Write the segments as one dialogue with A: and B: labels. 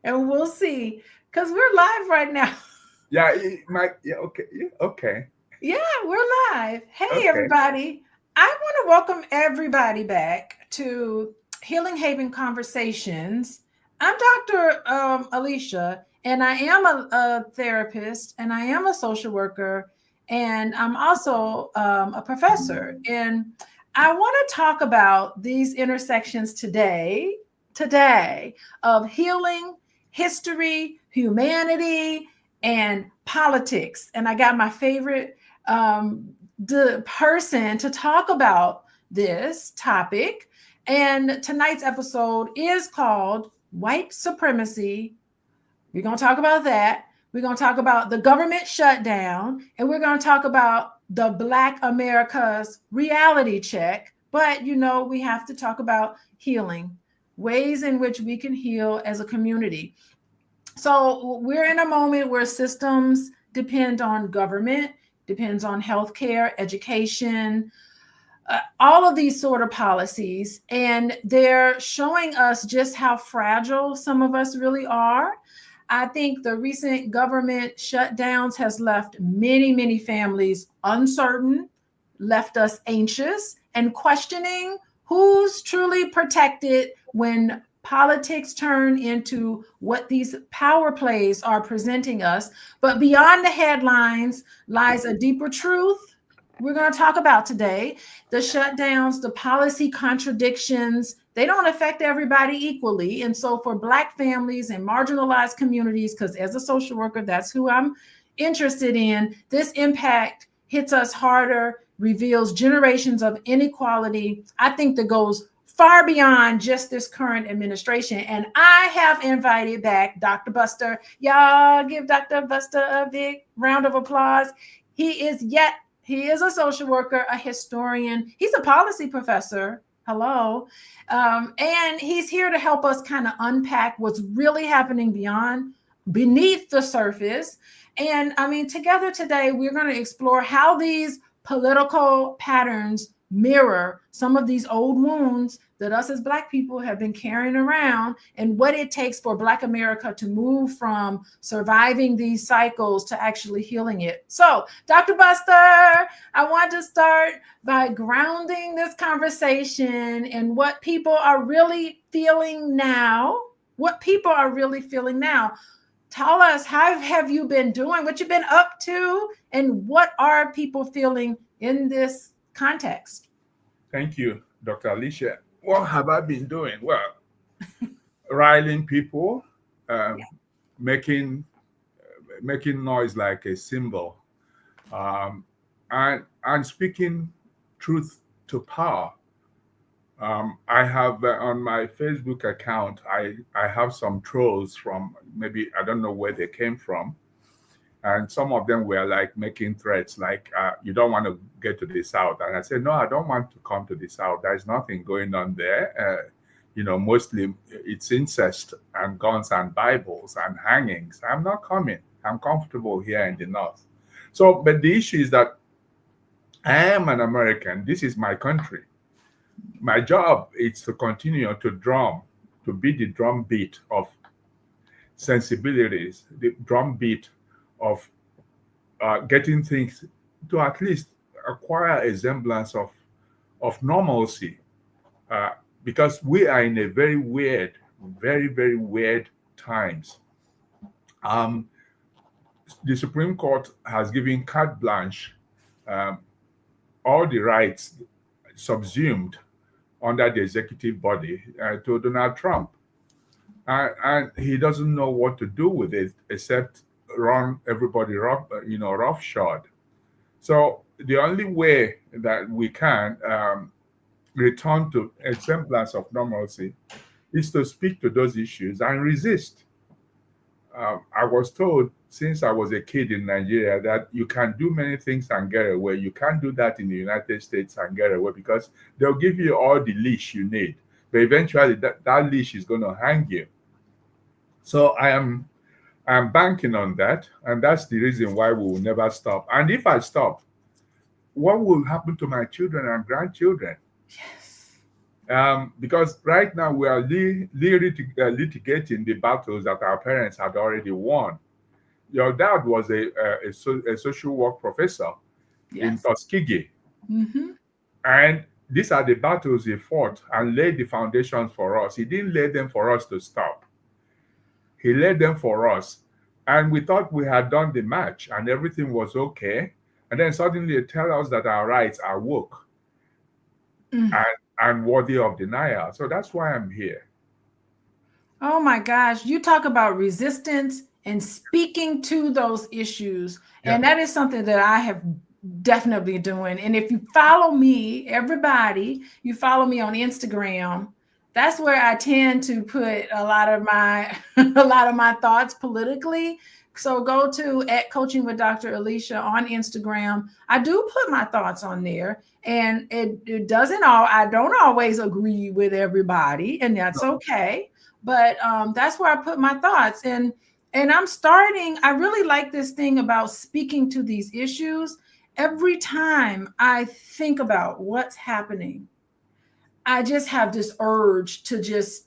A: and we'll see because we're live right now.
B: Yeah, it might. Yeah, okay. Yeah, okay.
A: Yeah, we're live. Hey,
B: Okay.
A: everybody. I want to welcome everybody back to Healing Haven Conversations. I'm Dr. Alicia, and I am a therapist, and I am a social worker, and I'm also a professor. And I want to talk about these intersections today of healing, history, humanity, and politics. And I got my favorite the person to talk about this topic. And tonight's episode is called White Supremacy. We're going to talk about that. We're going to talk about the government shutdown, and we're going to talk about the Black America's reality check. But, we have to talk about healing, ways in which we can heal as a community. So we're in a moment where systems depend on government, depends on healthcare, education, all of these sort of policies. And they're showing us just how fragile some of us really are. I think the recent government shutdowns has left many, many families uncertain, left us anxious and questioning who's truly protected when politics turn into what these power plays are presenting us. But beyond the headlines lies a deeper truth we're going to talk about today. The shutdowns, the policy contradictions, they don't affect everybody equally. And so for Black families and marginalized communities, because as a social worker, that's who I'm interested in, this impact hits us harder, reveals generations of inequality. I think that goes far beyond just this current administration. And I have invited back Dr. Buster. Y'all give Dr. Buster a big round of applause. He is a social worker, a historian. He's a policy professor. Hello. And he's here to help us kind of unpack what's really happening beneath the surface. And I mean, together today, we're going to explore how these political patterns mirror some of these old wounds that us as Black people have been carrying around, and what it takes for Black America to move from surviving these cycles to actually healing it. So, Dr. Buster, I want to start by grounding this conversation in what people are really feeling now. What people are really feeling now. Tell us, how have you been doing? What you've been up to? And what are people feeling in this context?
B: Thank you, Dr. Alicia. What have I been doing? Well, riling people, um, making making noise like a cymbal, um, and speaking truth to power. I have on my Facebook account, I have some trolls from, maybe I don't know where they came from, and some of them were like making threats like, you don't want to get to the south. And I said, no, I don't want to come to the south. There's nothing going on there. Mostly it's incest and guns and Bibles and hangings. I'm not coming. I'm comfortable here in the north. So, but the issue is that I am an American. This is my country. My job is to continue to be the drum beat of sensibilities, the drum beat of getting things to at least acquire a semblance of normalcy, uh, because we are in a very weird, very, very weird times. Um, the Supreme Court has given carte blanche, um, all the rights subsumed under the executive body, to Donald Trump. And he doesn't know what to do with it except run everybody roughshod. So the only way that we can return to a semblance of normalcy is to speak to those issues and resist. I was told since I was a kid in Nigeria that you can do many things and get away. You can't do that in the United States and get away because they'll give you all the leash you need. But eventually that leash is going to hang you. So I'm banking on that, and that's the reason why we will never stop. And if I stop, what will happen to my children and grandchildren?
A: Yes.
B: Because right now we are litigating the battles that our parents had already won. Your dad was a social work professor in
A: Yes.
B: Tuskegee,
A: Mm-hmm.
B: and these are the battles he fought and laid the foundations for us. He didn't lay them for us to stop. He laid them for us. And we thought we had done the match and everything was okay. And then suddenly they tell us that our rights are woke
A: Mm.
B: and worthy of denial. So that's why I'm here.
A: Oh my gosh, you talk about resistance and speaking to those issues.
B: Yeah.
A: And that is something that I have definitely doing. And if you follow me, everybody, you follow me on Instagram, that's where I tend to put a lot of my a lot of my thoughts politically. So go to at Coaching with Dr. Alicia on Instagram. I do put my thoughts on there. And it doesn't all I don't always agree with everybody, and that's
B: No,
A: okay, but that's where I put my thoughts. And I'm starting, I really like this thing about speaking to these issues. Every time I think about what's happening, I just have this urge to just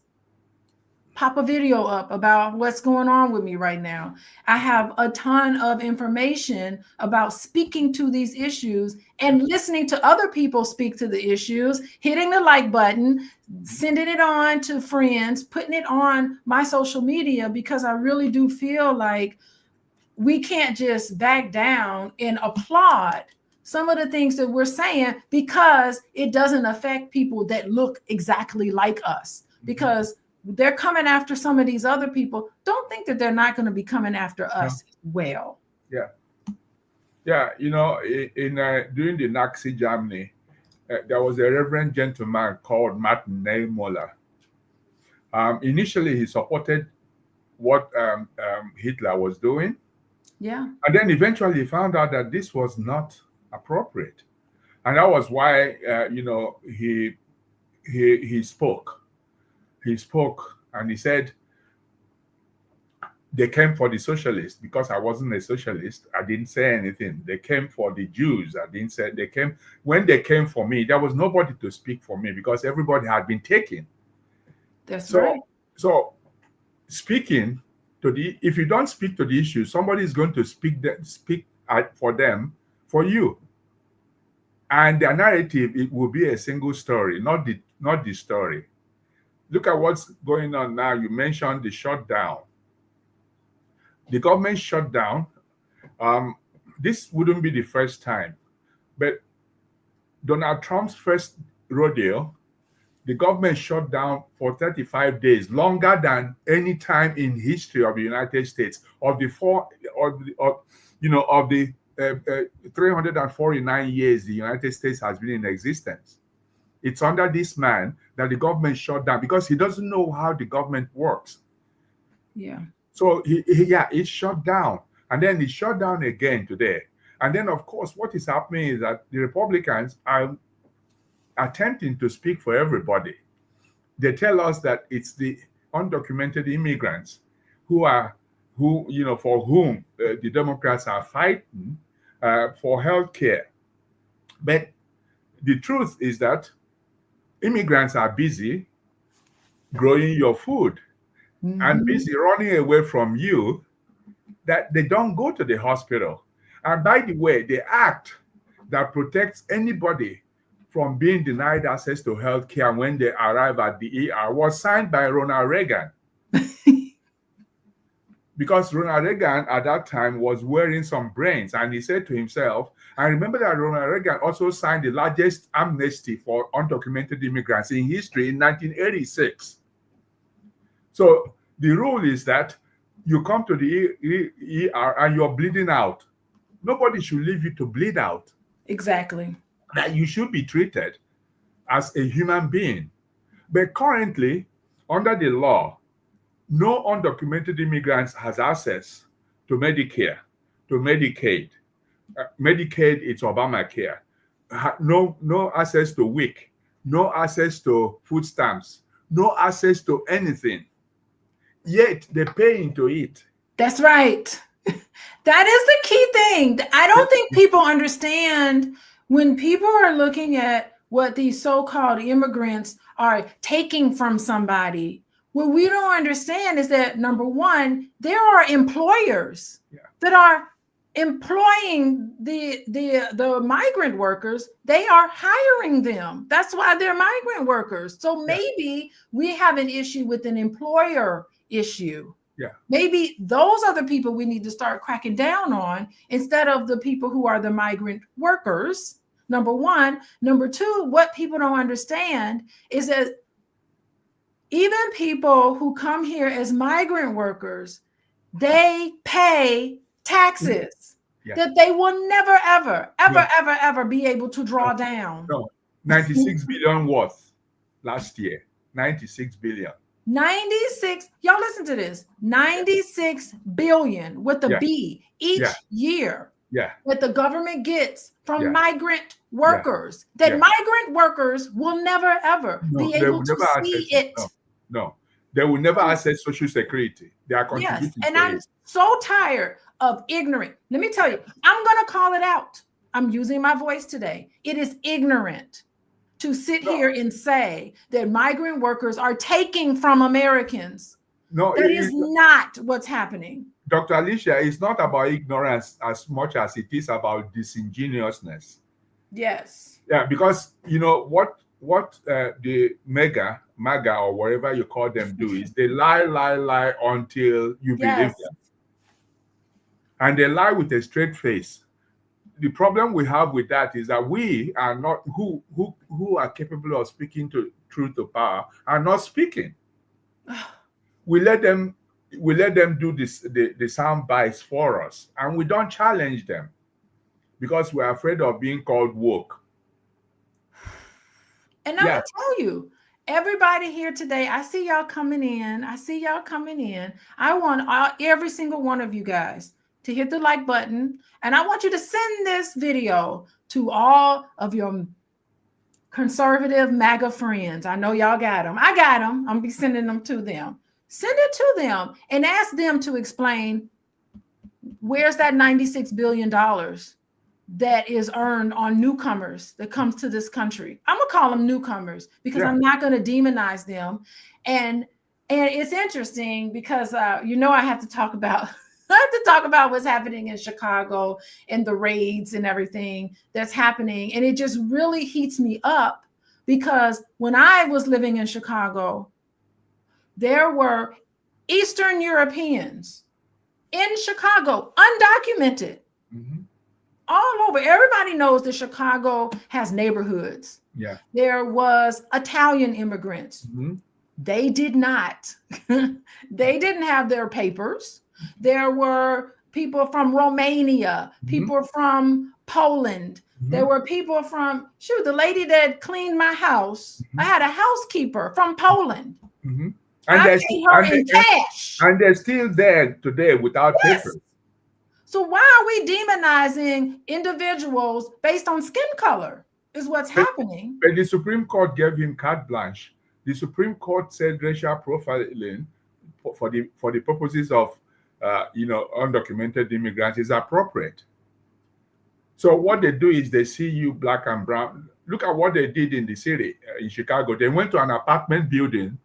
A: pop a video up about what's going on with me right now. I have a ton of information about speaking to these issues
B: yeah.
A: and listening to other people speak to the issues, hitting the like button, sending it on to friends, putting it on my social media, because I really do feel like we can't just back down and applaud some of the things that we're saying because it doesn't affect people that look exactly like us.
B: Mhm.
A: Because they're coming after some of these other people. Don't think that they're not going to be coming after
B: No.
A: us as well.
B: Yeah. Yeah. In during the Nazi Germany, there was a reverend gentleman called Martin Niemöller. Initially, he supported what Hitler was doing,
A: Yeah.
B: and then eventually he found out that this was not appropriate, and that was why he spoke. He spoke, and he said they came for the socialists because I wasn't a socialist. I didn't say anything. They came for the Jews. I didn't say they came. When they came for me, there was nobody to speak for me because everybody had been taken.
A: That's
B: So,
A: right.
B: so speaking to the if you don't speak to the issue, somebody is going to for them for you, and their narrative it will be a single story, not the story. Look at what's going on now. You mentioned the shutdown. The government shutdown. Um, this wouldn't be the first time, but Donald Trump's first rodeo, the government shut down for 35 days, longer than any time in history of the United States. Of the four, of the 349 years the United States has been in existence, it's under this man that the government shut down because he doesn't know how the government works.
A: Yeah.
B: So it shut down, and then it shut down again today. And then, of course, what is happening is that the Republicans are attempting to speak for everybody. They tell us that it's the undocumented immigrants who are for whom the Democrats are fighting for health care. But the truth is that immigrants are busy growing your food and
A: Mm-hmm.
B: busy running away from you, that they don't go to the hospital. And by the way, the act that protects anybody from being denied access to health care when they arrive at the ER was signed by Ronald Reagan. Because Ronald Reagan at that time was wearing some brains, and he said to himself, I remember that Ronald Reagan also signed the largest amnesty for undocumented immigrants in history in 1986. So the rule is that you come to the ER and you're bleeding out. Nobody should leave you to bleed out.
A: Exactly.
B: That you should be treated as a human being. But currently, under the law, no undocumented immigrants has access to Medicare, to Medicaid. Medicaid, it's Obamacare. No access to WIC, no access to food stamps, no access to anything. Yet they pay into it.
A: That's right. That is the key thing. I don't think people understand when people are looking at what these so-called immigrants are taking from somebody. What we don't understand is that, number one, there are employers that are employing the migrant workers. They are hiring them. That's why they're migrant workers. So maybe we have an issue with an employer issue. Maybe those are the people we need to start cracking down on instead of the people who are the migrant workers. Number one. Number two, what people don't understand is that even people who come here as migrant workers, they pay taxes that they will never, ever be able to draw down.
B: No, 96 billion worth last year. 96 billion.
A: 96, y'all listen to this, 96 billion with a B each year that the government gets from migrant workers, that migrant workers will never, ever be able to see it.
B: No, they will never access Social Security. They are contributing
A: and
B: to
A: I'm
B: it.
A: so tired of ignorant. Let me tell you, I'm going to call it out. I'm using my voice today. It is ignorant to sit here and say that migrant workers are taking from Americans.
B: No,
A: that is not what's happening.
B: Dr. Alicia, it's not about ignorance as much as it is about disingenuousness.
A: Yes.
B: Yeah, because you know what the MAGA or whatever you call them do is they lie until you believe them. And they lie with a straight face. The problem we have with that is that we are not who are capable of speaking to truth to power are not speaking. We let them do this the sound bites for us, and we don't challenge them because we're afraid of being called woke.
A: And I'm gonna tell you, everybody here today, I see y'all coming in. I want every single one of you guys to hit the like button. And I want you to send this video to all of your conservative MAGA friends. I know y'all got them. I got them. I'm going to be sending them to them. Send it to them and ask them to explain where's that $96 billion that is earned on newcomers that comes to this country. I'm going to call them newcomers because I'm not going to demonize them. And it's interesting because, I have to talk about what's happening in Chicago and the raids and everything that's happening. And it just really heats me up because when I was living in Chicago, there were Eastern Europeans in Chicago, undocumented, all over. Everybody knows that Chicago has neighborhoods.
B: Yeah.
A: There was Italian immigrants. They did not. They didn't have their papers. There were people from Romania, people from Poland. There were people from, the lady that cleaned my house. I had a housekeeper from Poland.
B: And
A: I paid her in cash.
B: And they're still there today without papers.
A: So why are we demonizing individuals based on skin color is what's happening.
B: But the Supreme Court gave him carte blanche. The Supreme Court said racial profiling for the purposes of undocumented immigrants is appropriate. So what they do is they see you black and brown. Look at what they did in the city, in Chicago. They went to an apartment building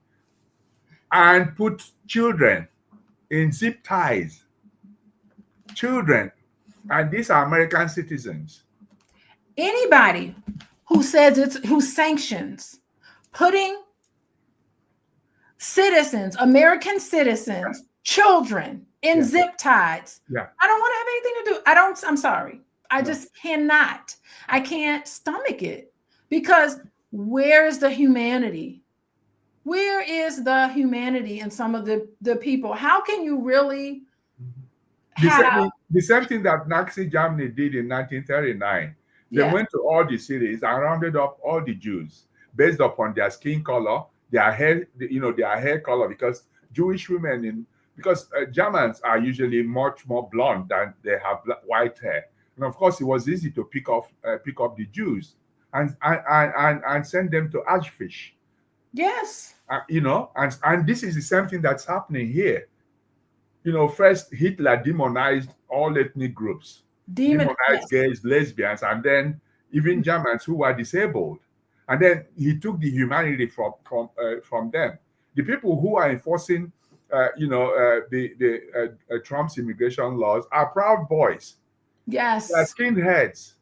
B: and put children in zip ties. Children. And these are American citizens.
A: Anybody who sanctions putting citizens, American citizens, children in zip ties. I don't want to have anything to do. I'm sorry. I just cannot. I can't stomach it because where's the humanity? Where is the humanity in some of the people? How can you really have
B: the same thing that Nazi Germany did in 1939? They went to all the cities and rounded up all the Jews based upon their skin color, their hair, their hair color, because Jewish women because Germans are usually much more blonde than they have white hair. And of course, it was easy to pick up the Jews and send them to Auschwitz.
A: Yes.
B: And this is the same thing that's happening here. First Hitler demonized all ethnic groups, demonized gays, lesbians, and then even Germans who were disabled. and then he took the humanity from them. The people who are enforcing, the Trump's immigration laws are Proud Boys. They are
A: Yes.
B: skinheads.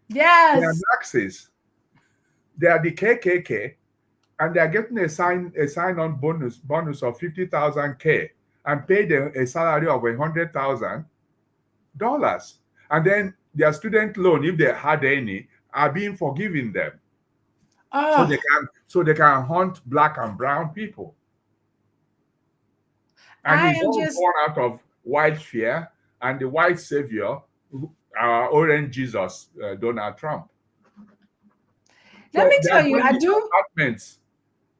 B: They are
A: Yes.
B: Nazis. They are the KKK, and they are getting a sign on bonus of 50,000 K and paid a salary of $100,000, and then their student loan, if they had any, are being forgiven them, so
A: Oh,
B: they can hunt black and brown people. And
A: I
B: he's
A: am
B: all
A: just,
B: born out of white fear and the white savior, our orange Jesus, Donald Trump.
A: let
B: So
A: me
B: they are
A: tell you,
B: going
A: I
B: to
A: do.
B: apartments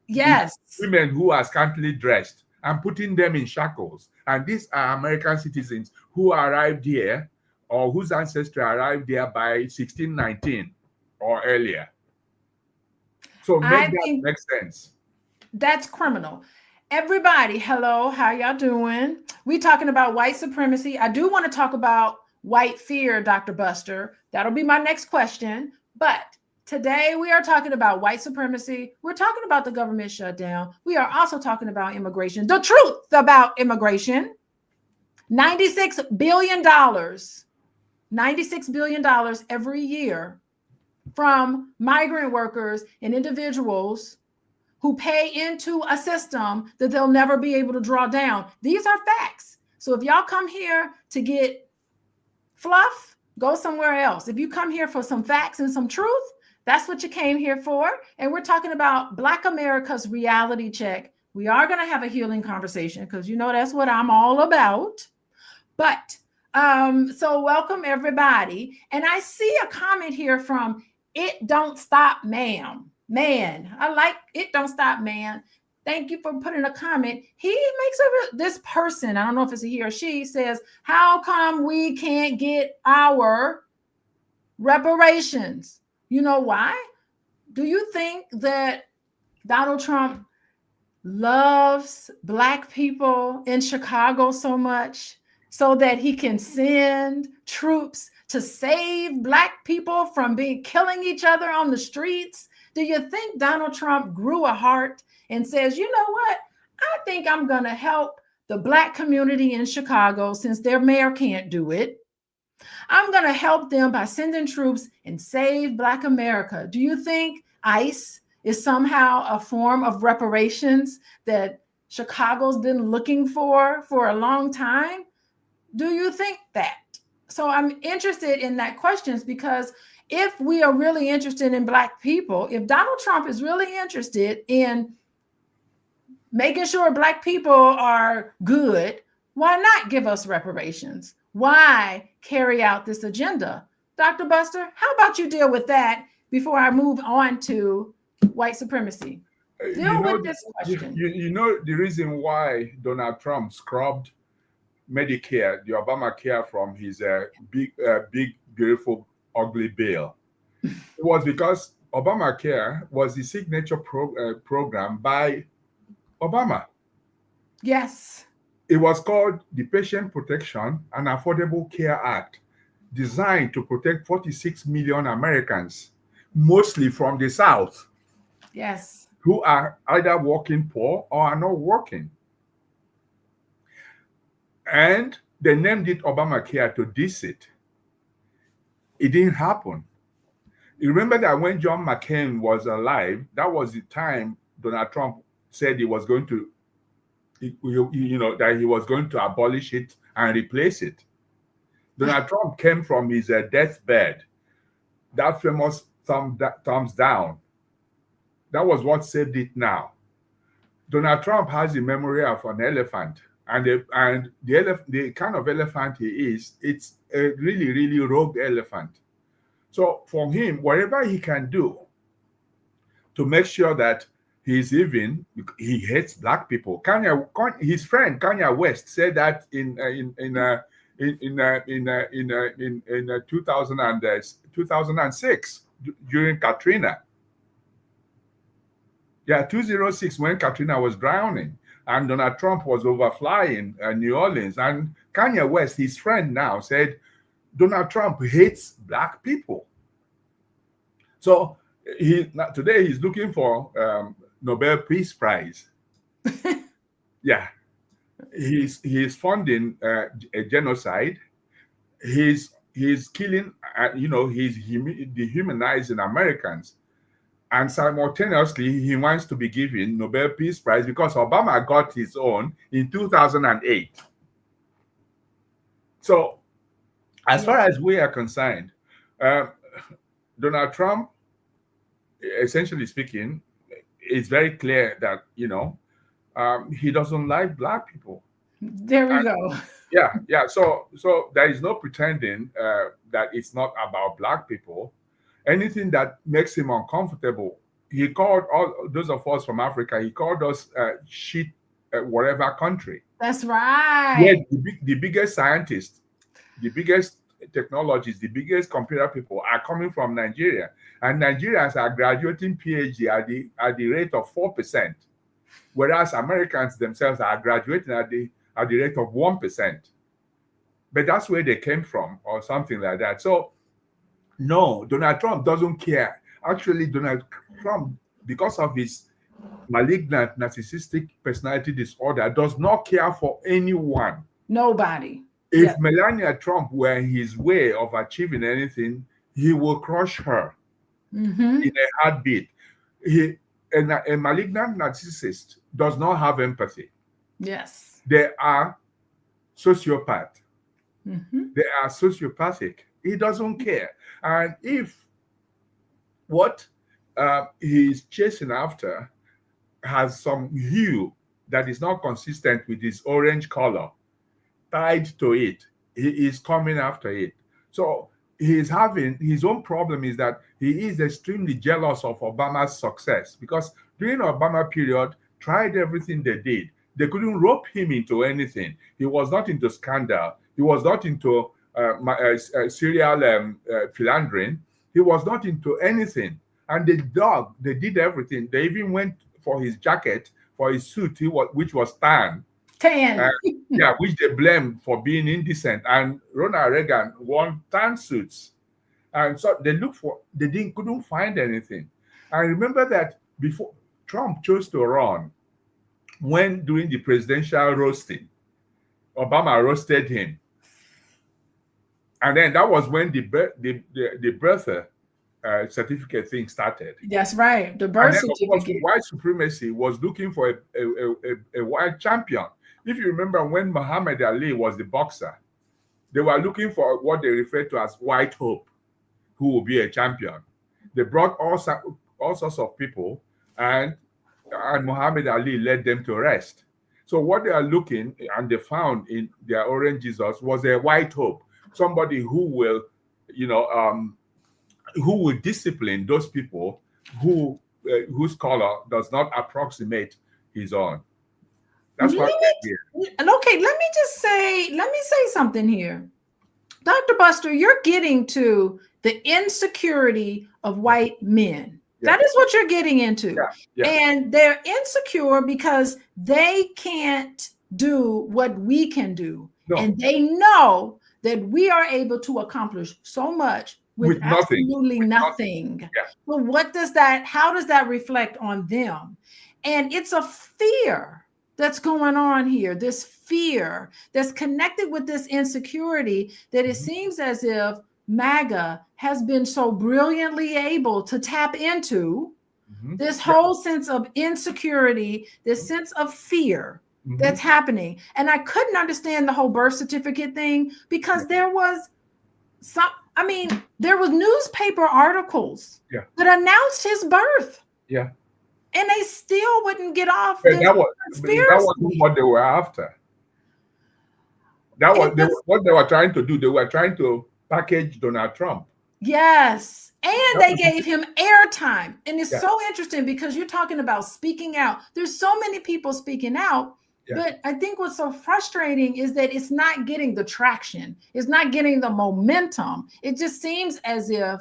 B: with
A: Yes.
B: women who are scantily dressed and putting them in shackles. And these are American citizens who arrived here or whose ancestors arrived there by 1619 or earlier. So make
A: I
B: that
A: think
B: make sense.
A: that's criminal. Everybody, hello, how y'all doing? We talking about white supremacy. I do want to talk about white fear, Dr. Buster. That'll be my next question. But today we are talking about white supremacy. We're talking about the government shutdown. We are also talking about immigration. The truth about immigration. $96 billion. $96 billion every year from migrant workers and individuals who pay into a system that they'll never be able to draw down. These are facts. So if y'all come here to get fluff, go somewhere else. If you come here for some facts and some truth, that's what you came here for. And we're talking about Black America's reality check. We are going to have a healing conversation because that's what I'm all about. But so welcome everybody. And I see a comment here from It Don't Stop Ma'am. Man, I like It Don't Stop Man. Thank you for putting a comment. He makes this person, I don't know if it's a he or she, says, how come we can't get our reparations? You know why? Do you think that Donald Trump loves Black people in Chicago so much so that he can send troops to save Black people from killing each other on the streets? Do you think Donald Trump grew a heart and says, you know what? I think I'm going to help the Black community in Chicago since their mayor can't do it. I'm going to help them by sending troops and save Black America. Do you think ICE is somehow a form of reparations that Chicago's been looking for a long time? Do you think that? So I'm interested in that questions because if we are really interested in Black people, if Donald Trump is really interested in making sure Black people are good, why not give us reparations? Why carry out this agenda? Dr. Buster, how about you deal with that before I move on to white supremacy? Deal with this question.
B: The reason why Donald Trump scrubbed Medicare, the Obamacare, from his big, beautiful, ugly bill. It was because Obamacare was the signature program by Obama.
A: Yes.
B: It was called the Patient Protection and Affordable Care Act, designed to protect 46 million Americans, mostly from the South.
A: Yes.
B: Who are either working poor or are not working. And they named it Obamacare to diss it. It didn't happen. You remember that when John McCain was alive, that was the time Donald Trump said he was going to, that he was going to abolish it and replace it. Donald Trump came from his deathbed, that famous thumbs down. That was what saved it now. Donald Trump has the memory of an elephant. And the kind of elephant he is, it's a really, really rogue elephant. So for him, whatever he can do to make sure that he's even, he hates Black people. His friend Kanye West said that in 2006 during Katrina. Yeah, 2006 when Katrina was drowning. And Donald Trump was overflying New Orleans. And Kanye West, his friend now, said Donald Trump hates Black people. So Today he's looking for Nobel Peace Prize. Yeah, he's funding a genocide. He's killing, he's dehumanizing Americans, and simultaneously he wants to be given Nobel Peace Prize because Obama got his own in 2008. So, as far as we are concerned, uh, Donald Trump, essentially speaking, it's very clear that he doesn't like black people.
A: There we go.
B: Yeah. So there is no pretending that it's not about black people. Anything that makes him uncomfortable, he called all those of us from Africa. He called us shit, whatever country.
A: That's
B: Yeah,
A: right.
B: the biggest scientists, the biggest technologists, the biggest computer people are coming from Nigeria, and Nigerians are graduating PhD at the rate of 4%, whereas Americans themselves are graduating at the rate of 1%. But that's where they came from, or something like that. So no, Donald Trump doesn't care. Actually, Donald Trump, because of his malignant narcissistic personality disorder, does not care for anyone.
A: Nobody.
B: If
A: Yes.
B: Melania Trump were his way of achieving anything, he will crush her in a heartbeat. A malignant narcissist does not have empathy.
A: Yes.
B: They are sociopath.
A: Mm-hmm.
B: They are sociopathic. He doesn't care. And if what he's chasing after has some hue that is not consistent with his orange color tied to it, he is coming after it. So he's having his own problem is that he is extremely jealous of Obama's success because during Obama period, tried everything they did. They couldn't rope him into anything. He was not into scandal. He was not into serial philandering. He was not into anything. And they did everything. They even went for his jacket, for his suit, which was tan.
A: Tan.
B: Yeah, which they blamed for being indecent. And Ronald Reagan wore tan suits. And so couldn't find anything. I remember that before Trump chose to run, when doing the presidential roasting, Obama roasted him. And then that was when the birth certificate thing started.
A: That's right. The
B: And
A: birth
B: then, of course,
A: certificate.
B: white supremacy was looking for a white champion. If you remember when Muhammad Ali was the boxer, they were looking for what they referred to as white hope, who will be a champion. They brought all sorts of people, and Muhammad Ali led them to rest. So what they are looking, and they found in their orange Jesus, was a white hope, somebody who will discipline those people whose color does not approximate his own. That's what they did.
A: Okay, let me say something here. Dr. Buster, you're getting to the insecurity of white men. Yeah. That is what you're getting into.
B: Yeah.
A: And they're insecure because they can't do what we can do. No. And they know that we are able to accomplish so much with absolutely nothing.
B: Yeah.
A: So how does that reflect on them? And it's a fear that's going on here, this fear that's connected with this insecurity that it seems as if MAGA has been so brilliantly able to tap into this whole sense of insecurity, this sense of fear that's happening. And I couldn't understand the whole birth certificate thing because there was newspaper articles that announced his birth.
B: Yeah.
A: And they still wouldn't get off
B: this conspiracy. That wasn't what they were after. What they were trying to do. They were trying to package Donald Trump.
A: Yes. And they gave him airtime. And it's so interesting because you're talking about speaking out. There's so many people speaking out. Yeah. But I think what's so frustrating is that it's not getting the traction. It's not getting the momentum. It just seems as if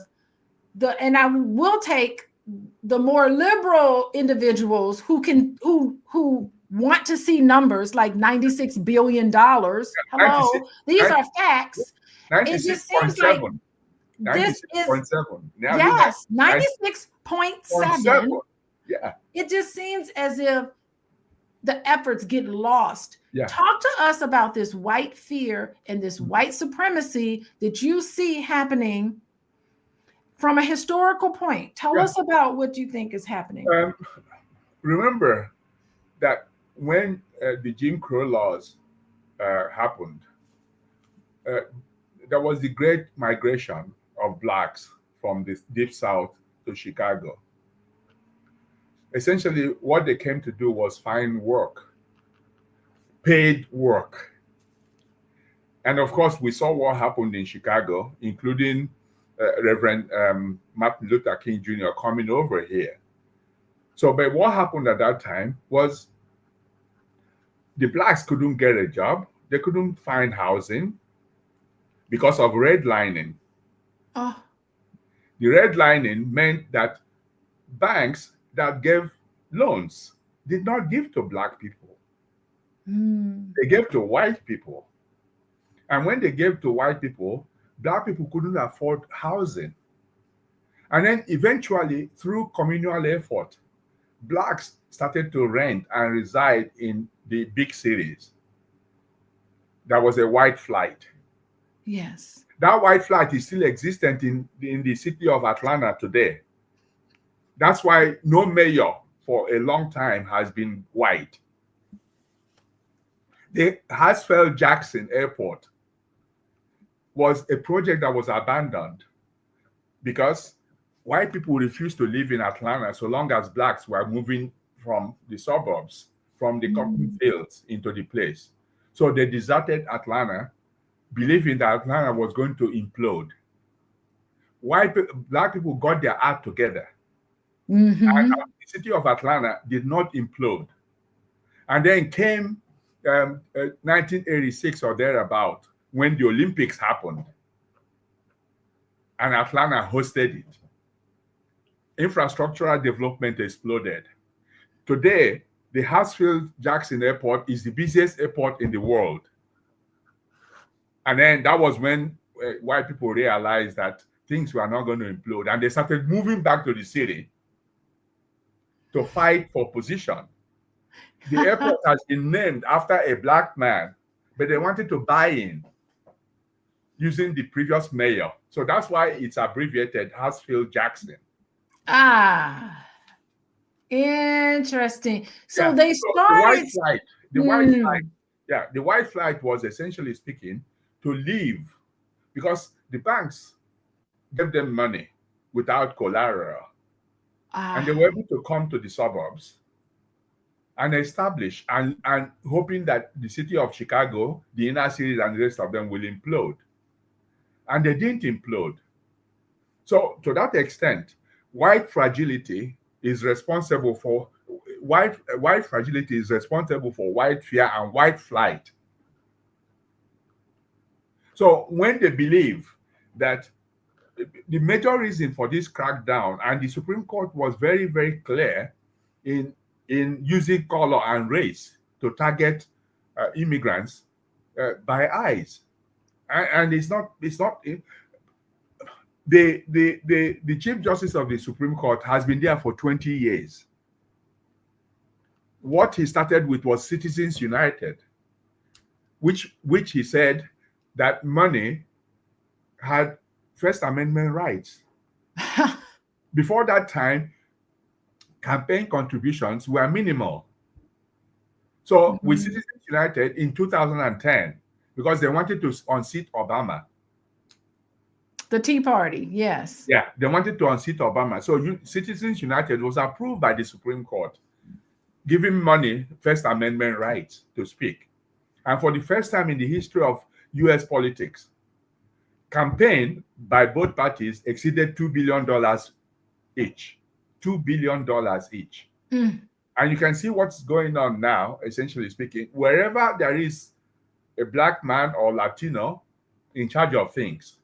A: and I will take the more liberal individuals who want to see numbers like $96 billion. Hello, these are facts.
B: 96.7.
A: This is 96
B: point seven.
A: 0.7,
B: Yeah,
A: it just seems as if the efforts get lost.
B: yeah,
A: Talk to us about this white fear and this white supremacy that you see happening from a historical point. Tell
B: yeah.
A: us about what you think is happening.
B: Um, Remember that when the Jim Crow laws happened, uh, there was the great migration of blacks from the deep south to Chicago. Essentially, what they came to do was find work, paid work. And of course, we saw what happened in Chicago, including Reverend Martin Luther King Jr. coming over here. So, but what happened at that time was the blacks couldn't get a job, they couldn't find housing because of redlining.
A: Oh,
B: The redlining meant that banks that gave loans did not give to black people,
A: mm,
B: they gave to white people. And when they gave to white people, black people couldn't afford housing. And then eventually, through communal effort, blacks started to rent and reside in the big cities. There was a white flight.
A: yes.
B: That white flight is still existent in the city of Atlanta today. That's why no mayor for a long time has been white. The Hartsfield Jackson Airport was a project that was abandoned because white people refused to live in Atlanta so long as blacks were moving from the suburbs, from the cotton
A: Mm,
B: fields into the place. So they deserted Atlanta, believing that Atlanta was going to implode. Black people got their act together.
A: mm-hmm.
B: The city of Atlanta did not implode. And then came 1986 or thereabout when the Olympics happened and Atlanta hosted it. Infrastructural development exploded. Today, the Hartsfield Jackson Airport is the busiest airport in the world. And then that was when white people realized that things were not going to implode. And they started moving back to the city to fight for position. The airport has been named after a black man, but they wanted to buy in using the previous mayor. So that's why it's abbreviated Hartsfield Jackson.
A: Ah, interesting. So
B: Yeah.
A: they
B: So the white
A: started.
B: flight, the white flight,
A: Mm,
B: yeah, the white flight was essentially speaking to leave because the banks gave them money without collateral. And they
A: ah,
B: were able to come to the suburbs and establish and hoping that the city of Chicago, the inner cities, and the rest of them will implode. And they didn't implode. So to that extent, white fragility is responsible for white fragility is responsible for white fear and white flight. So when they believe that the major reason for this crackdown, and the Supreme Court was very, very clear in using color and race to target immigrants by eyes, and it's not the Chief Justice of the Supreme Court has been there for 20 years. What he started with was Citizens United, which he said that money had First Amendment rights. Before that time, campaign contributions were minimal. So with
A: mhm.
B: Citizens United in 2010, because they wanted to unseat Obama.
A: The Tea Party, yes.
B: Yeah, they wanted to unseat Obama. So Citizens United was approved by the Supreme Court, giving money First Amendment rights to speak. And for the first time in the history of US politics, campaign by both parties exceeded $2 billion each. $2 billion each.
A: Mm.
B: And you can see what's going on now, essentially speaking. Wherever there is a black man or Latino in charge of things,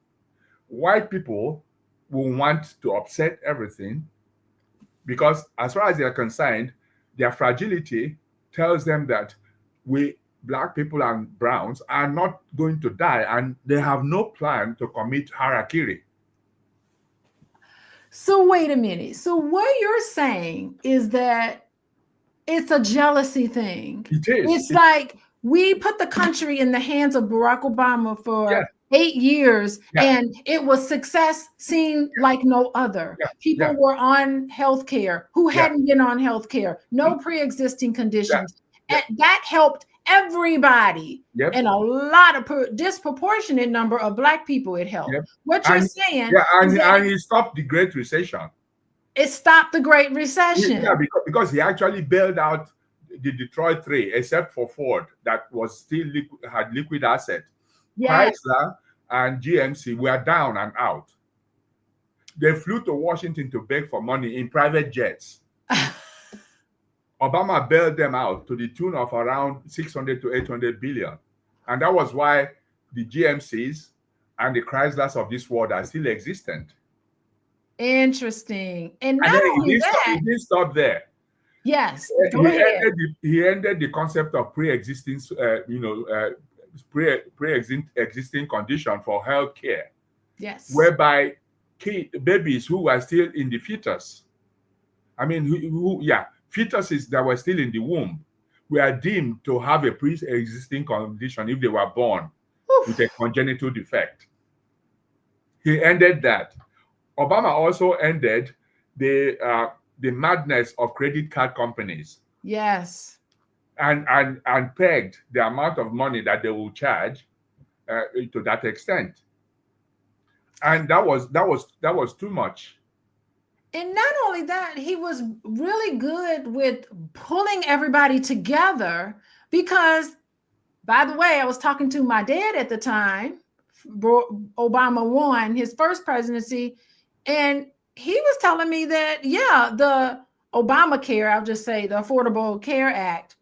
B: white people will want to upset everything because, as far as they're concerned, their fragility tells them that we, black people and browns, are not going to die, and they have no plan to commit harakiri.
A: So wait a minute. So what you're saying is that it's a jealousy thing.
B: It is.
A: It's like we put the country in the hands of Barack Obama
B: Yeah,
A: for 8 years,
B: yeah,
A: and it was success seen like no other.
B: yeah, yeah,
A: People were on health care who
B: yeah,
A: hadn't been on health care,
B: mm,
A: no pre-existing
B: yeah,
A: conditions.
B: yeah,
A: And that helped everybody.
B: yep,
A: And a lot of disproportionate number of Black people it helped.
B: yep.
A: What you're
B: And
A: saying
B: yeah,
A: is that
B: and he stopped the Great Recession.
A: it stopped the Great
B: Yeah,
A: Recession.
B: because he actually bailed out the Detroit Three, except for Ford, that was still had liquid asset.
A: Yes.
B: Chrysler and GMC were down and out. They flew to Washington to beg for money in private jets. Obama bailed them out to the tune of around 600 to 800 billion. And that was why the GMCs and the Chryslers of this world are still existent.
A: Interesting. And
B: And
A: not
B: then
A: only
B: he
A: that,
B: didn't stop there.
A: yes, go
B: He
A: ahead.
B: ended the concept of pre-existing, pre-existing condition for health care,
A: Yes.
B: whereby babies who were still in the fetus, I mean, fetuses that were still in the womb were deemed to have a pre-existing condition if they were born with a
A: Oof.
B: congenital defect. He ended that. Obama also ended the madness of credit card companies
A: Yes.
B: and pegged the amount of money that they will charge to that extent. And that was too much.
A: And not only that, he was really good with pulling everybody together because, by the way, I was talking to my dad at the time. Obama won his first presidency, and he was telling me that, yeah, the Obamacare, I'll just say the Affordable Care Act,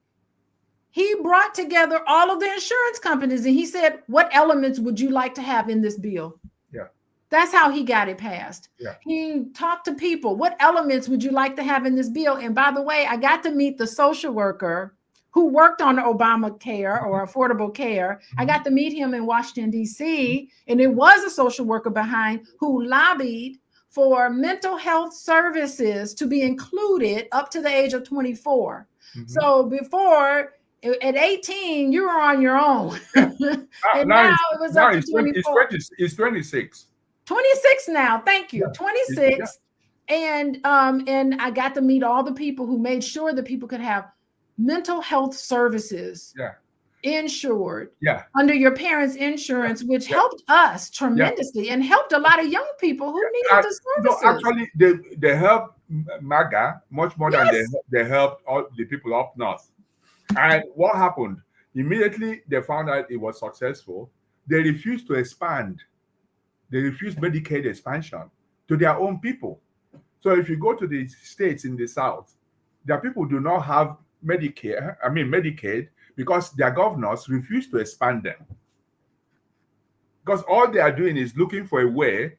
A: he brought together all of the insurance companies and he said, what elements would you like to have in this bill?
B: Yeah,
A: That's how he got it passed.
B: yeah.
A: He talked to people. What elements would you like to have in this bill? And by the way, I got to meet the social worker who worked on Obamacare or Affordable Care. I got to meet him in Washington, D.C., and it was a social worker behind who lobbied for mental health services to be included up to the age of 24.
B: Mm-hmm.
A: So before, at 18, you were on your own.
B: Yeah.
A: And
B: Now,
A: now
B: it's,
A: it was
B: now
A: up to
B: it's 20,
A: 24.
B: it's 26.
A: 26 now. Thank you.
B: Yeah.
A: 26.
B: Yeah.
A: And I got to meet all the people who made sure that people could have mental health services
B: Yeah.
A: insured
B: Yeah.
A: under your parents' insurance, which
B: Yeah.
A: helped us
B: Yeah.
A: tremendously and helped a lot of young people who needed the
B: No,
A: services.
B: actually, they helped MAGA much more than
A: Yes.
B: they helped all the people up north. And what happened? Immediately they found out it was successful. They refused to expand. They refused Medicaid expansion to their own people. So if you go to the states in the South, their people do not have Medicaid, because their governors refuse to expand them. Because all they are doing is looking for a way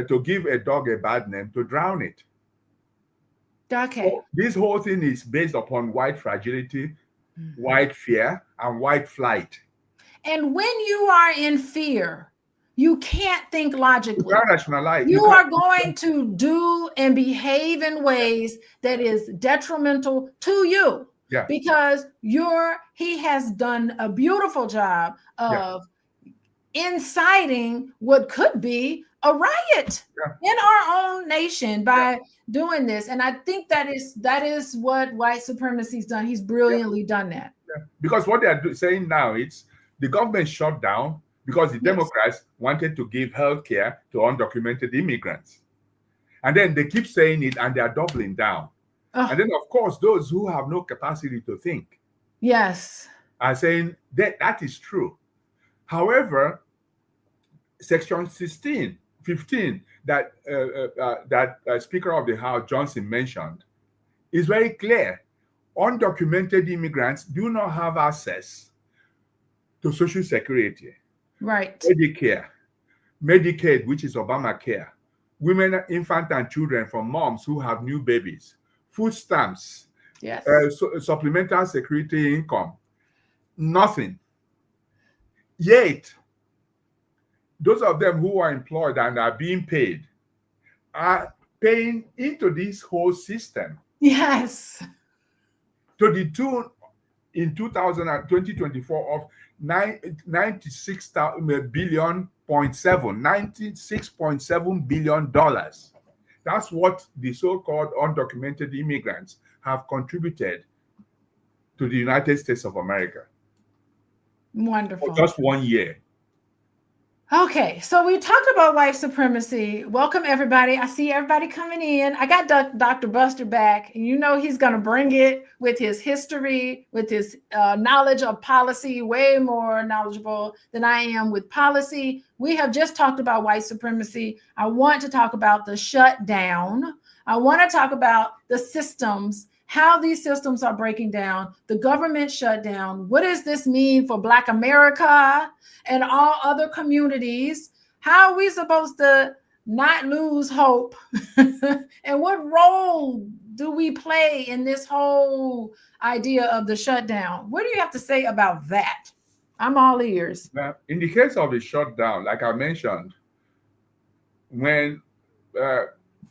B: to give a dog a bad name to drown it.
A: Okay.
B: So this whole thing is based upon white fragility, white fear, and white flight.
A: And when you are in fear, you can't think
B: You
A: logically.
B: can't rationalize.
A: You are going to do and behave in ways that is detrimental to you.
B: Yeah.
A: Because he has done a beautiful job of inciting what could be a riot in our own nation by doing this. And I think that is what white supremacy's done. He's brilliantly done that.
B: Yeah. Because what they are saying now is the government shut down because the Democrats wanted to give health care to undocumented immigrants. And then they keep saying it and they are doubling down. And then, of course, those who have no capacity to think are saying that is true. However, Section 15 that Speaker of the House Johnson mentioned is very clear. Undocumented immigrants do not have access to Social Security, Medicare, Medicaid, which is Obamacare, women, infant, and children from moms who have new babies, food stamps, supplemental security income, nothing. Yet, those of them who are employed and are being paid are paying into this whole system
A: Yes.
B: to the tune in 2024 of 96 billion point seven, $96.7 billion. That's what the so-called undocumented immigrants have contributed to the United States of America for
A: Wonderful.
B: just 1 year.
A: Okay, so we talked about white supremacy. Welcome, everybody. I see everybody coming in. I got Dr. Buster back, and you know he's going to bring it with his history, with his knowledge of policy, way more knowledgeable than I am with policy. We have just talked about white supremacy. I want to talk about the shutdown. I want to talk about the systems, how these systems are breaking down, the government shutdown. What does this mean for Black America and all other communities? How are we supposed to not lose hope? And what role do we play in this whole idea of the shutdown? What do you have to say about that? I'm all ears.
B: Now, in the case of the shutdown, like I mentioned, when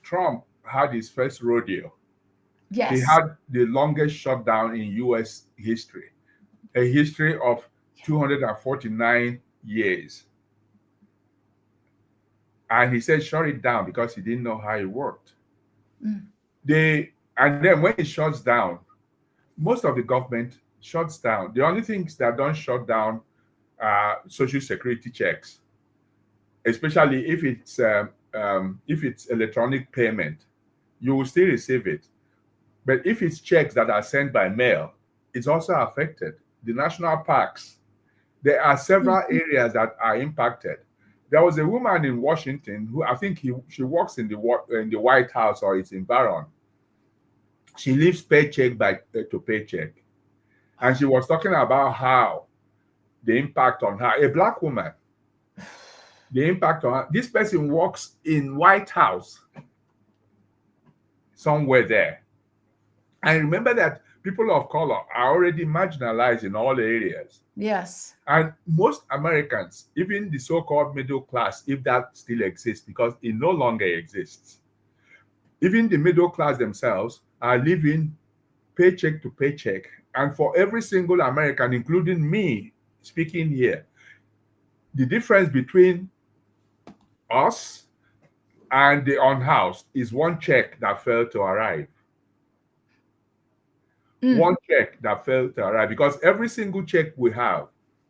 B: Trump had his first rodeo,
A: Yes.
B: he had the longest shutdown in U.S. history, a history of 249 years. And he said, shut it down because he didn't know how it worked. And then when it shuts down, most of the government shuts down. The only things that don't shut down are social security checks, especially if it's electronic payment, you will still receive it. But if it's checks that are sent by mail, it's also affected. The national parks, there are several areas that are impacted. There was a woman in Washington who I think she works in the White House or it's in Barron. She lives paycheck to paycheck, and she was talking about how the impact on her, a Black woman, the impact on her. This person works in White House, somewhere there. And remember that people of color are already marginalized in all areas.
A: Yes.
B: And most Americans, even the so-called middle class, if that still exists, because it no longer exists, even the middle class themselves are living paycheck to paycheck. And for every single American, including me speaking here, the difference between us and the unhoused is one check that failed to arrive. One check that failed to arrive, because every single check we have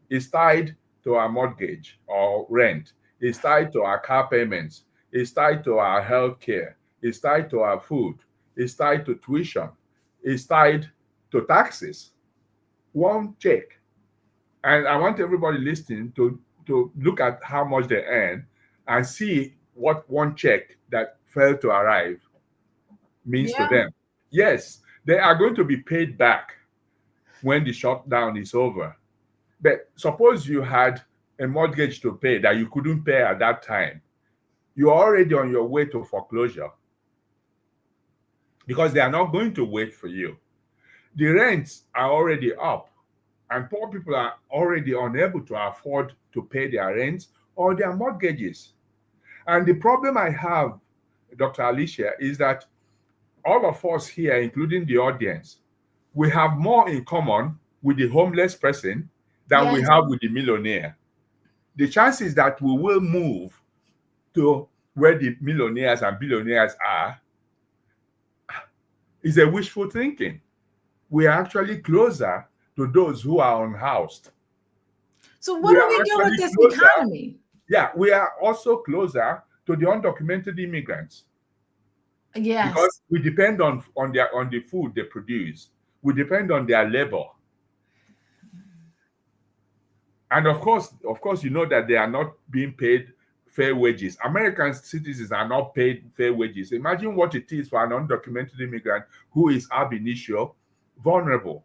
B: is tied to our mortgage or rent, is tied to our car payments, is tied to our health care, is tied to our food, is tied to tuition, is tied to taxes. One check. And I want everybody listening to look at how much they earn and see what one check that failed to arrive means to them. Yes, they are going to be paid back when the shutdown is over. But suppose you had a mortgage to pay that you couldn't pay at that time. You're already on your way to foreclosure because they are not going to wait for you. The rents are already up, and poor people are already unable to afford to pay their rents or their mortgages. And the problem I have, Dr. Alicia, is that all of us here, including the audience, we have more in common with the homeless person than we have with the millionaire. The chances that we will move to where the millionaires and billionaires are is a wishful thinking. We are actually closer to those who are unhoused.
A: So what do we do with this economy?
B: Yeah, we are also closer to the undocumented immigrants.
A: Yes.
B: Because we depend on the food they produce. We depend on their labor. And of course, you know that they are not being paid fair wages. American citizens are not paid fair wages. Imagine what it is for an undocumented immigrant who is ab initio vulnerable.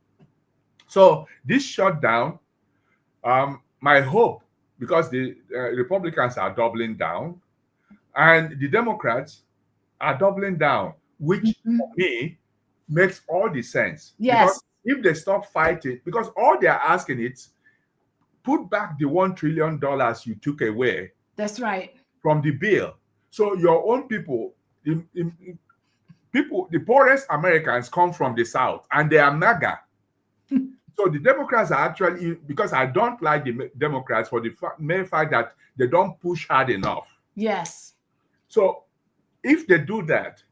B: So this shutdown, my hope, because the Republicans are doubling down and the Democrats are doubling down, which for me makes all the sense.
A: Yes.
B: Because if they stop fighting, because all they're asking is put back the $1 trillion you took away.
A: That's right.
B: From the bill. So your own people people, the poorest Americans come from the South, and they are MAGA. So the Democrats are actually, because I don't like the Democrats for the mere fact that they don't push hard enough.
A: Yes.
B: So if they do that,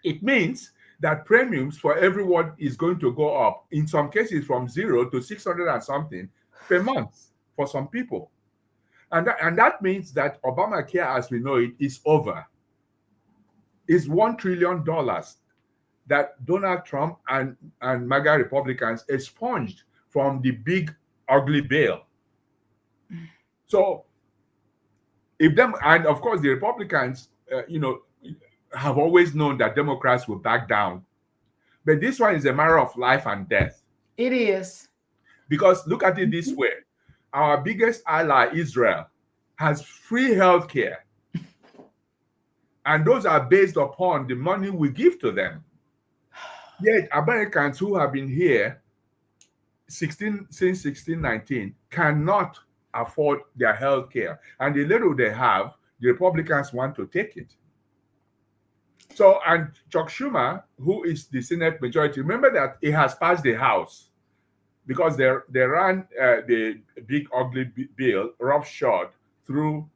B: it means that premiums for everyone is going to go up, in some cases from 0 to 600 and something per month for some people. And that means that Obamacare, as we know it, is over. It's $1 trillion that Donald Trump and MAGA Republicans expunged from the big, ugly bill. So, if them, and of course, the Republicans, have always known that Democrats will back down. But this one is a matter of life and death.
A: It is.
B: Because look at it this way: our biggest ally, Israel, has free health care. And those are based upon the money we give to them. Yet Americans who have been here since 1619 cannot afford their health care. And the little they have, the Republicans want to take it. So, and Chuck Schumer, who is the Senate majority, remember that he has passed the House because they ran the big ugly bill roughshod through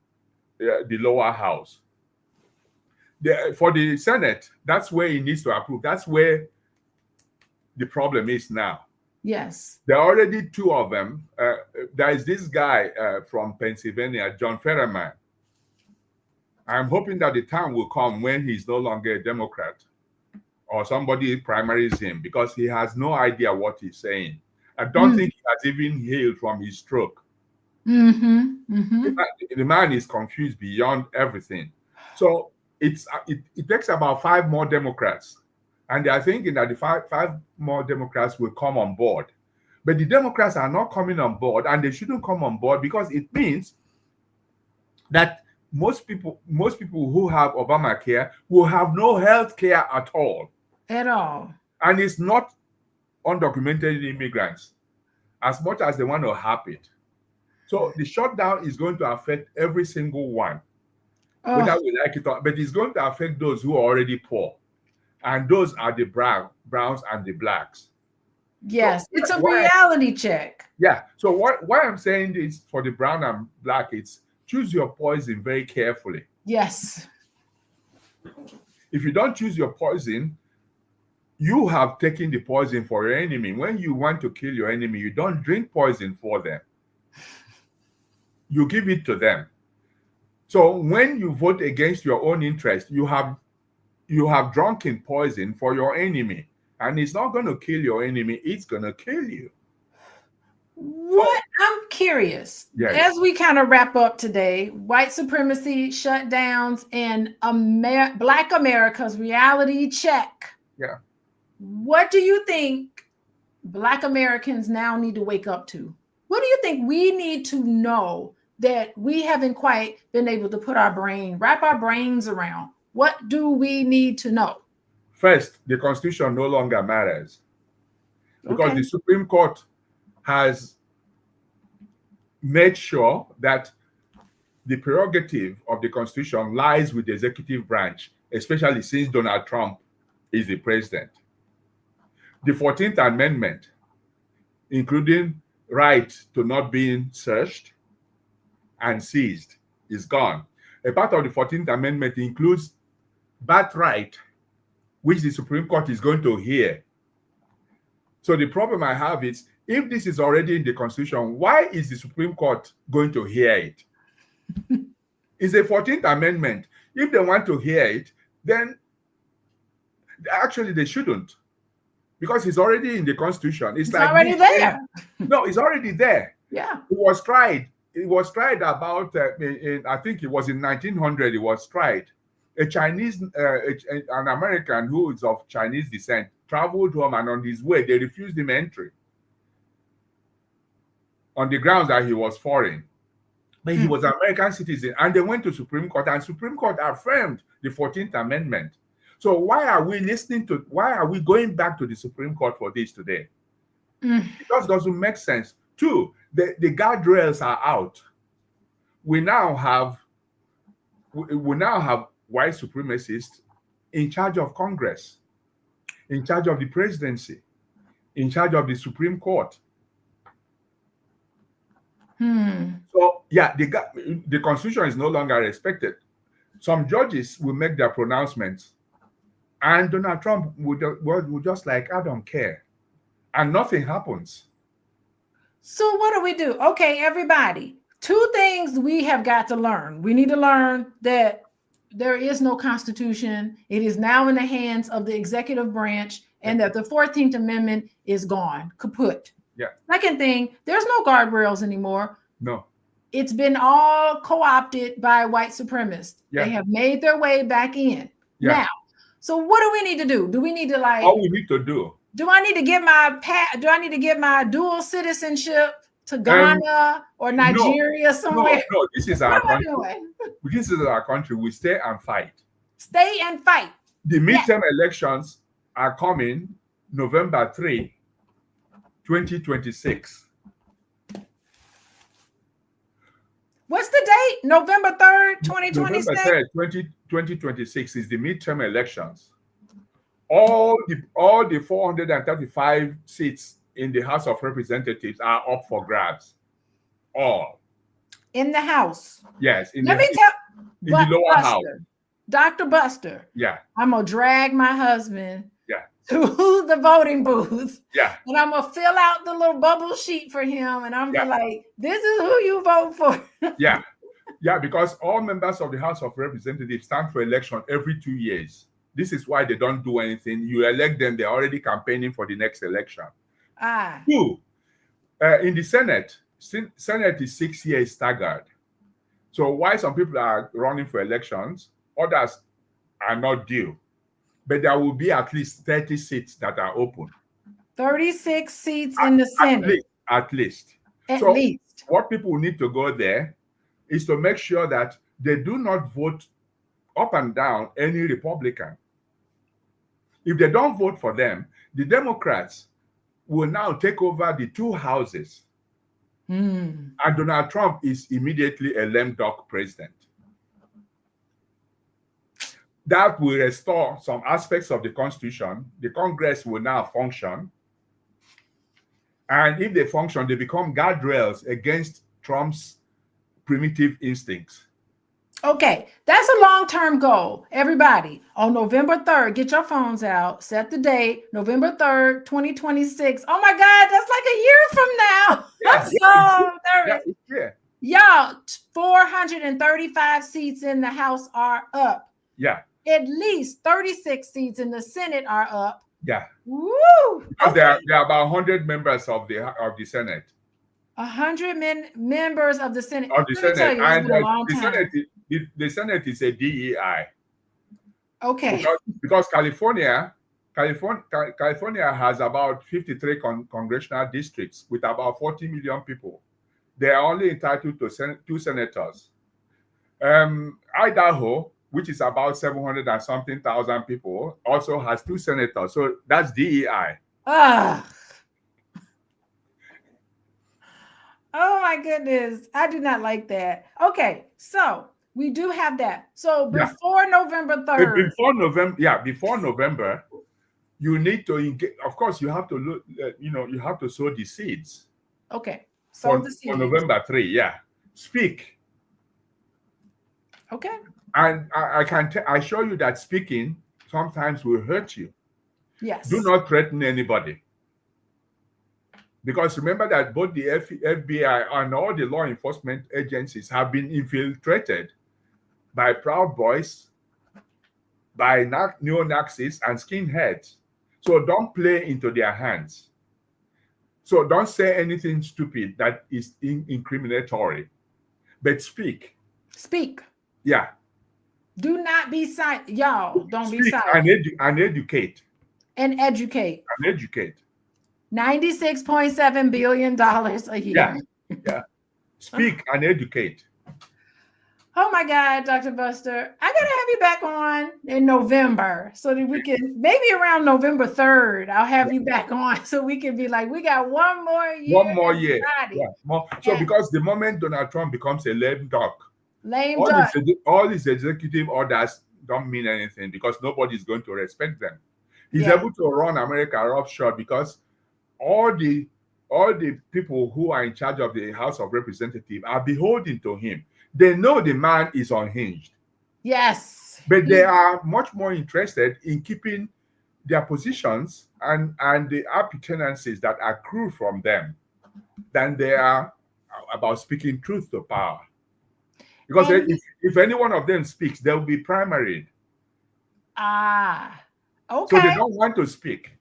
B: the lower house. For the Senate, that's where he needs to approve. That's where the problem is now.
A: Yes.
B: There are already two of them. There is this guy from Pennsylvania, John Fetterman. I'm hoping that the time will come when he's no longer a Democrat or somebody primaries him, because he has no idea what he's saying. I don't think he has even healed from his stroke. The man is confused beyond everything. So it takes about 5 more Democrats. And they are thinking that the five more Democrats will come on board. But the Democrats are not coming on board, and they shouldn't come on board, because it means that most people who have Obamacare will have no health care at all.
A: At all.
B: And it's not undocumented immigrants, as much as they want to have it. So the shutdown is going to affect every single one, whether we like it or, but it's going to affect those who are already poor. And those are the browns and the blacks.
A: Yes, so it's a reality check.
B: Yeah. So why I'm saying this for the brown and black, it's choose your poison very carefully.
A: Yes.
B: If you don't choose your poison, you have taken the poison for your enemy. When you want to kill your enemy, you don't drink poison for them. You give it to them. So when you vote against your own interest, you have drunken poison for your enemy. And it's not going to kill your enemy, it's going to kill you.
A: What? I'm curious.
B: Yes.
A: As we kind of wrap up today, white supremacy, shutdowns, and Black America's reality check.
B: Yeah.
A: What do you think Black Americans now need to wake up to? What do you think we need to know that we haven't quite been able to wrap our brains around? What do we need to know?
B: First, the Constitution no longer matters, because the Supreme Court has made sure that the prerogative of the Constitution lies with the executive branch, especially since Donald Trump is the president. The 14th Amendment, including right to not being searched and seized, is gone. A part of the 14th Amendment includes birthright, which the Supreme Court is going to hear. So the problem I have is, if this is already in the Constitution, why is the Supreme Court going to hear it? It's a 14th Amendment. If they want to hear it, then actually they shouldn't, because it's already in the Constitution. It's like
A: already there.
B: No, it's already there.
A: Yeah.
B: It was tried. It was tried about, I think it was in 1900, it was tried. A Chinese, an American who is of Chinese descent traveled home, and on his way, they refused him entry on the grounds that he was foreign. But he was an American citizen, and they went to Supreme Court, and Supreme Court affirmed the 14th Amendment. So why are we going back to the Supreme Court for this today? It just doesn't make sense. Two, the guardrails are out. We now have white supremacists in charge of Congress, in charge of the presidency, in charge of the Supreme Court. So yeah, the Constitution is no longer respected. Some judges will make their pronouncements, and Donald Trump would just like, I don't care, and nothing happens.
A: So what do we do? Okay, everybody, two things we have got to learn. We need to learn that there is no Constitution. It is now in the hands of the executive branch, and that the 14th Amendment is gone, kaput.
B: Yeah.
A: Second thing, there's no guardrails anymore.
B: No.
A: It's been all co-opted by white supremacists.
B: Yeah.
A: They have made their way back in.
B: Yeah.
A: Now, so what do we need to do? Do we need to like?
B: All we need to do.
A: Do I need to get my dual citizenship to Ghana or Nigeria somewhere?
B: No, this is our country.
A: Doing?
B: This is our country. We stay and fight.
A: Stay and fight.
B: The midterm elections are coming November 3, 2026.
A: What's the date? November 3rd, 2026?
B: November 3rd, 2026 is the midterm elections. All the 435 seats in the House of Representatives are up for grabs. All.
A: In the House.
B: Yes.
A: Let me tell
B: in the lower house.
A: Dr. Buster.
B: Yeah.
A: I'm going to drag my husband
B: yeah.
A: to the voting booth.
B: Yeah.
A: And I'm going to fill out the little bubble sheet for him. And I'm like, this is who you vote for.
B: Yeah. Yeah, because all members of the House of Representatives stand for election every 2 years. This is why they don't do anything. You elect them, they're already campaigning for the next election. Two, in the Senate is 6 years staggered. So while some people are running for elections, others are not due. But there will be at least 30 seats that are open.
A: 36 seats in the Senate.
B: At least. What people need to go there is to make sure that they do not vote up and down any Republican. If they don't vote for them, the Democrats will now take over the two houses. And Donald Trump is immediately a lame duck president. That will restore some aspects of the Constitution. The Congress will now function. And if they function, they become guardrails against Trump's primitive instincts.
A: Okay, that's a long-term goal. Everybody, on November 3rd, get your phones out, set the date, November 3rd, 2026. Oh my God, that's like a year from now. I'm so nervous. Y'all, 435 seats in the House are up.
B: Yeah.
A: At least 36 seats in the Senate are up.
B: Yeah.
A: Woo!
B: Because there are about 100 members of the Senate.
A: 100 members of the Senate.
B: Of the Senate. And
A: the
B: Senate is a DEI.
A: Okay.
B: Because California has about 53 congressional districts with about 40 million people. They are only entitled to 2 senators. Idaho, which is about 700 and something thousand people, also has 2 senators. So that's DEI.
A: Oh my goodness. I do not like that. Okay, so we do have that. So before November 3rd.
B: Before November, you need to engage. Of course, you have to look, you have to sow the seeds.
A: Okay. Sow the seeds.
B: For November 3, Speak.
A: Okay.
B: And I show you that speaking sometimes will hurt you.
A: Yes.
B: Do not threaten anybody. Because remember that both the FBI and all the law enforcement agencies have been infiltrated by Proud Boys, by neo-Nazis and skinheads. So don't play into their hands. So don't say anything stupid that is incriminatory. But speak.
A: Speak.
B: Yeah.
A: Do not be silent. Y'all, don't be silent.
B: And educate.
A: And educate.
B: And educate.
A: $96.7 billion a year.
B: Yeah. Speak and educate.
A: Oh my God, Dr. Buster. I gotta have you back on in November so that we can, maybe around November 3rd, I'll have you back on so we can be like, we got one more year.
B: One more year. So because the moment Donald Trump becomes a lame duck, all his executive orders don't mean anything because nobody's going to respect them. He's
A: Yeah.
B: able to run America roughshod because all the people who are in charge of the House of Representatives are beholden to him. They know the man is unhinged,
A: Yes.
B: but they are much more interested in keeping their positions and the appurtenances that accrue from them than they are about speaking truth to power. Because
A: And
B: if any one of them speaks, they'll be primaried. So they
A: okay.
B: don't want to speak.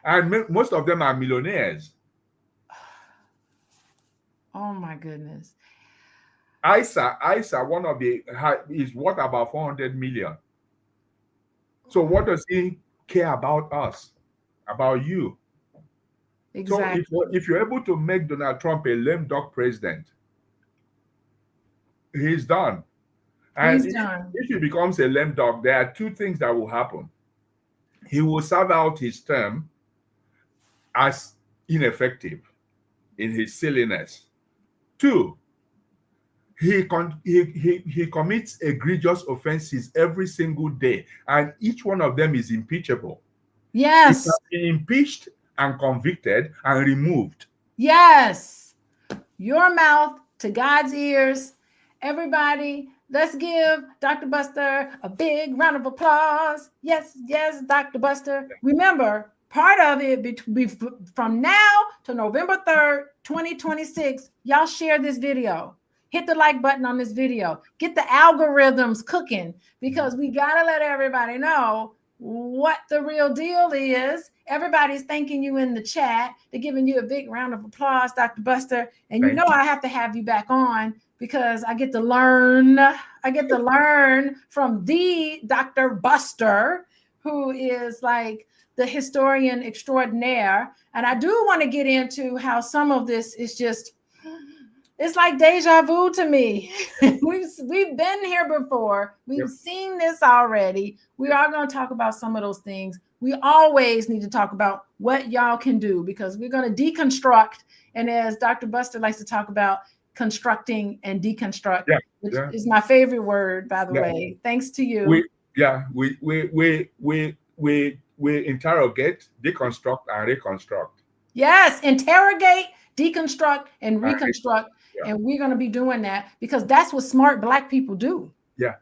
B: And most of them are millionaires.
A: Oh my goodness.
B: Isa, one of the is worth about 400 million. So what does he care about us, about you?
A: Exactly.
B: So if you're able to make Donald Trump a lame duck president, he's done. And
A: He's done.
B: if he becomes a lame duck, there are two things that will happen. He will serve out his term as ineffective in his silliness. Two, he commits egregious offenses every single day, and each one of them is impeachable. He can
A: Yes.
B: be impeached and convicted and removed.
A: Yes. Your mouth to God's ears. Everybody, let's give Dr. Buster a big round of applause. Yes, yes, Dr. Buster. Remember, part of it from now to November 3rd, 2026, y'all share this video. Hit the like button on this video. Get the algorithms cooking because we got to let everybody know what the real deal is. Everybody's thanking you in the chat. They're giving you a big round of applause, Dr. Buster. And you know I have to have you back on because I get to learn. I get to learn from the Dr. Buster, who is like the historian extraordinaire. And I do want to get into how some of this is just, it's like deja vu to me. we've been here before. We've seen this already. We are going to talk about some of those things. We always need to talk about what y'all can do because we're going to deconstruct. And as Dr. Buster likes to talk about, constructing and deconstruct, which is my favorite word, by the way. Thanks to you.
B: We interrogate, deconstruct, and reconstruct.
A: Yes, interrogate, deconstruct, and reconstruct. And we're going to be doing that because that's what smart Black people do.
B: Yeah.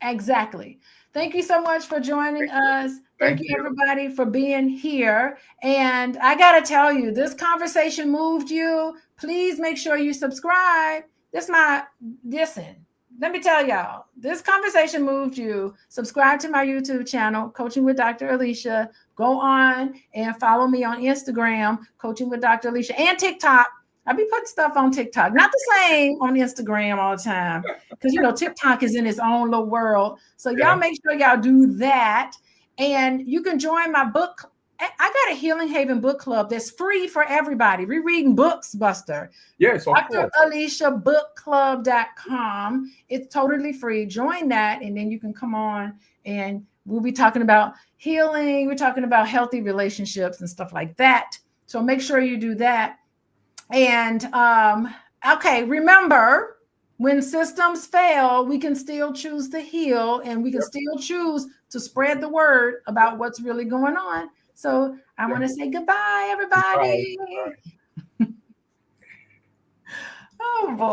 A: Exactly. Thank you so much for joining us. Thank you, everybody, for being here. And I got to tell you, this conversation moved you. Please make sure you subscribe. Listen, let me tell y'all, this conversation moved you. Subscribe to my YouTube channel, Coaching with Dr. Alicia. Go on and follow me on Instagram, Coaching with Dr. Alicia, and TikTok. I be putting stuff on TikTok, not the same on Instagram all the time, because TikTok is in its own little world. So y'all make sure y'all do that, and you can join my book. I got a Healing Haven book club that's free for everybody. Rereading books, Buster.
B: Yes, of course.
A: DrAliciaBookClub.com. It's totally free. Join that, and then you can come on, and we'll be talking about healing. We're talking about healthy relationships and stuff like that. So make sure you do that. And okay, remember, when systems fail, we can still choose to heal, and we can still choose to spread the word about what's really going on. So I want to say goodbye, everybody.
B: Bye.
A: Oh boy.